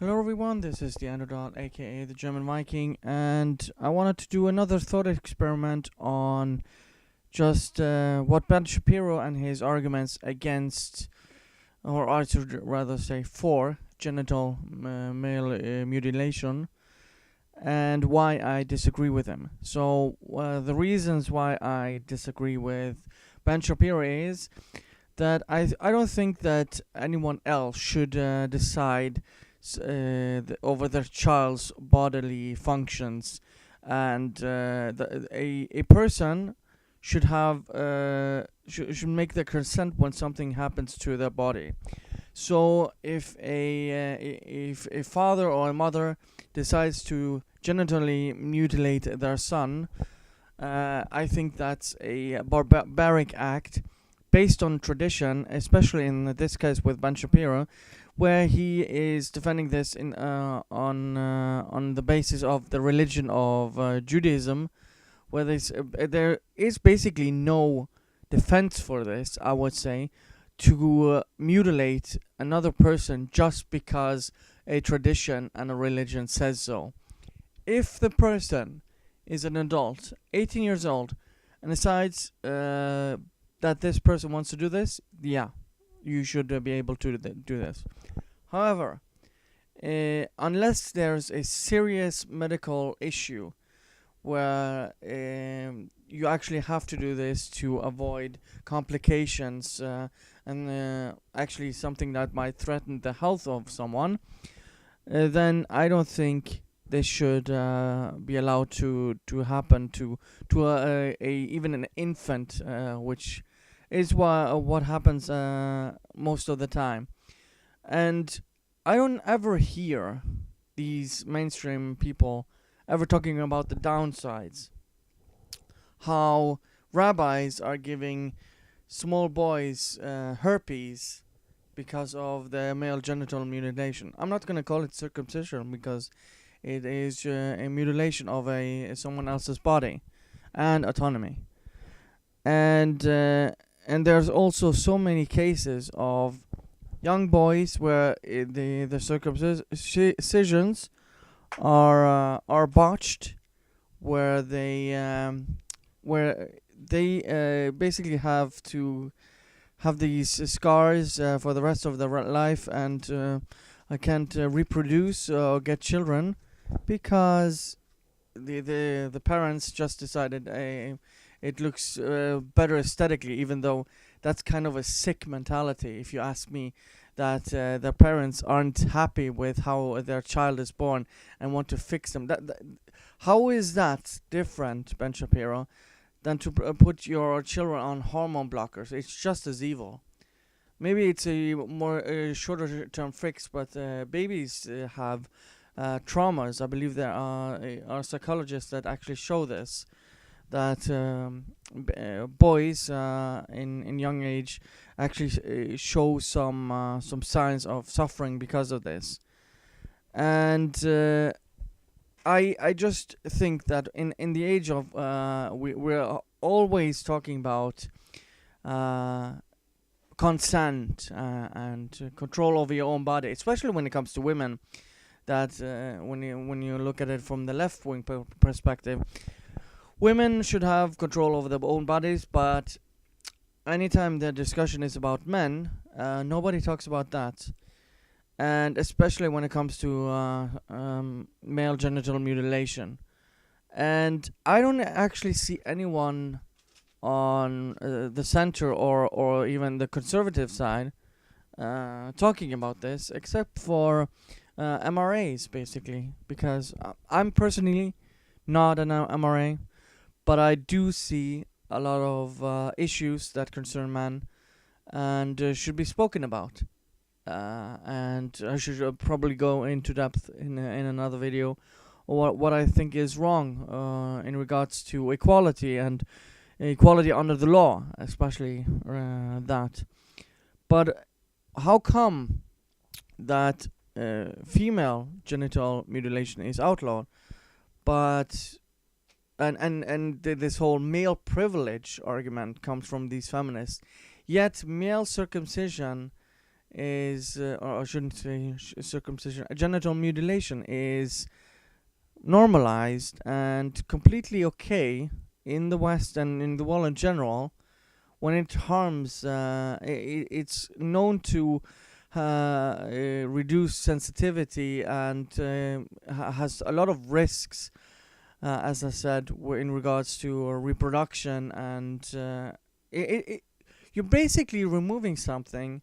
Hello everyone, this is the Underdog, aka the German Viking, and I wanted to do another thought experiment on just what Ben Shapiro and his arguments against, or I should rather say for, genital male mutilation, and why I disagree with him. So the reasons why I disagree with Ben Shapiro is that I don't think that anyone else should decide over their child's bodily functions, and a person should have should make the consent when something happens to their body. So if a father or a mother decides to genitally mutilate their son, I think that's a barbaric act based on tradition, especially in this case with Ben Shapiro, where he is defending this on the basis of the religion of Judaism, where there is basically no defense for this, I would say, to mutilate another person just because a tradition and a religion says so. If the person is an adult, 18 years old, and decides that this person wants to do this, yeah, you should be able to do this. However, unless there's a serious medical issue where you actually have to do this to avoid complications and actually something that might threaten the health of someone, then I don't think this should be allowed to happen to even an infant, which is what happens most of the time. And I don't ever hear these mainstream people ever talking about the downsides. How rabbis are giving small boys herpes because of the male genital mutilation. I'm not going to call it circumcision because it is a mutilation of someone else's body and autonomy. And there's also so many cases of young boys where the circumcisions are botched, where they basically have to have these scars for the rest of their life, and I can't reproduce or get children because the parents just decided it looks better aesthetically, even though that's kind of a sick mentality, if you ask me, that their parents aren't happy with how their child is born and want to fix them. How is that different, Ben Shapiro, than to put your children on hormone blockers? It's just as evil. Maybe it's a more shorter term fix, but babies have traumas. I believe there are psychologists that actually show this, that boys in young age actually show some signs of suffering because of this. And I just think that in the age of we're always talking about consent and control over your own body, especially when it comes to women. That when you look at it from the left wing perspective, women should have control over their own bodies, but anytime the discussion is about men, nobody talks about that. And especially when it comes to male genital mutilation. And I don't actually see anyone on the center or even the conservative side talking about this, except for MRAs, basically. Because I'm personally not an MRA, but I do see a lot of issues that concern men and should be spoken about. And I should probably go into depth in another video what I think is wrong in regards to equality and equality under the law, especially that. But how come that female genital mutilation is outlawed, but this whole male privilege argument comes from these feminists, yet male circumcision is, or I shouldn't say circumcision, genital mutilation is normalized and completely okay in the West and in the world in general when it harms. It's known to reduce sensitivity and has a lot of risks, as I said, in regards to reproduction, and you're basically removing something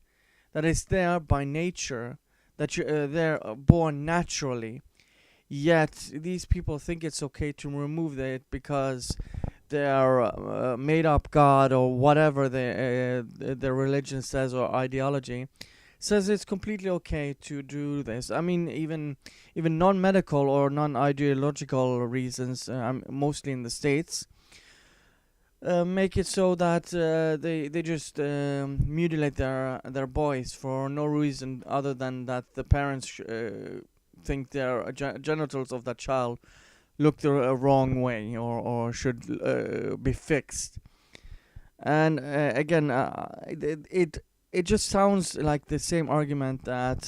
that is there by nature, that they're born naturally. Yet these people think it's okay to remove it because they are made up God or whatever their religion says, or ideology says it's completely okay to do this. I mean, even non-medical or non-ideological reasons, mostly in the States, make it so that they just mutilate their boys for no reason other than that the parents think their genitals of that child look the wrong way, or should be fixed. And again, it just sounds like the same argument that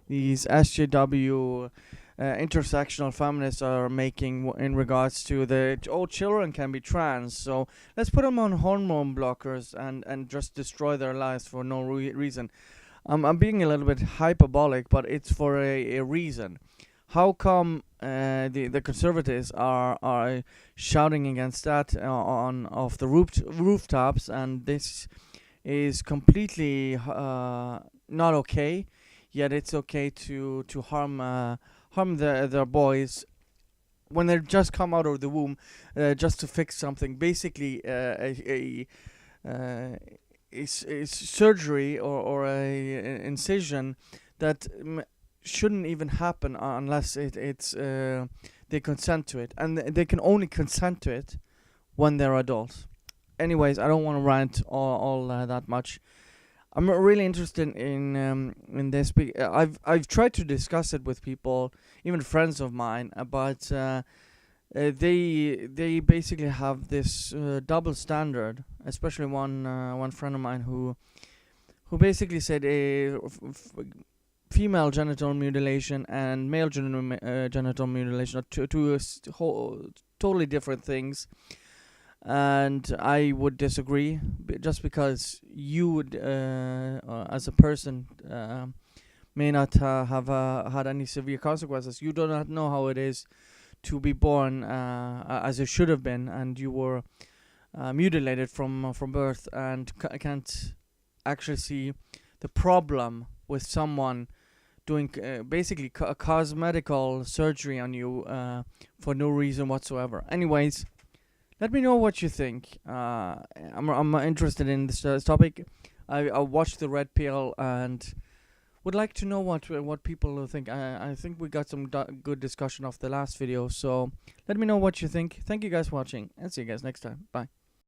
these SJW intersectional feminists are making in regards to the all children can be trans, so let's put them on hormone blockers and just destroy their lives for no reason. I'm being a little bit hyperbolic, but it's for a reason. How come the conservatives are shouting against that on off the rooftops, and this is completely not okay? Yet it's okay to harm their boys when they just come out of the womb, just to fix something. Basically, a surgery or a incision that shouldn't even happen unless it's they consent to it, and they can only consent to it when they're adults. Anyways, I don't want to rant all that much. I'm really interested in this. I've tried to discuss it with people, even friends of mine, but they basically have this double standard. Especially one friend of mine who basically said female genital mutilation and male genital mutilation are two totally different things. And I would disagree, just because you would, as a person, may not have had any severe consequences. You do not know how it is to be born as you should have been, and you were mutilated from birth, and can't actually see the problem with someone doing basically a cosmetical surgery on you for no reason whatsoever. Anyways, let me know what you think. I'm interested in this topic. I watched the Red Pill and would like to know what people think. I think we got some good discussion off the last video, so let me know what you think. Thank you guys for watching, and see you guys next time. Bye.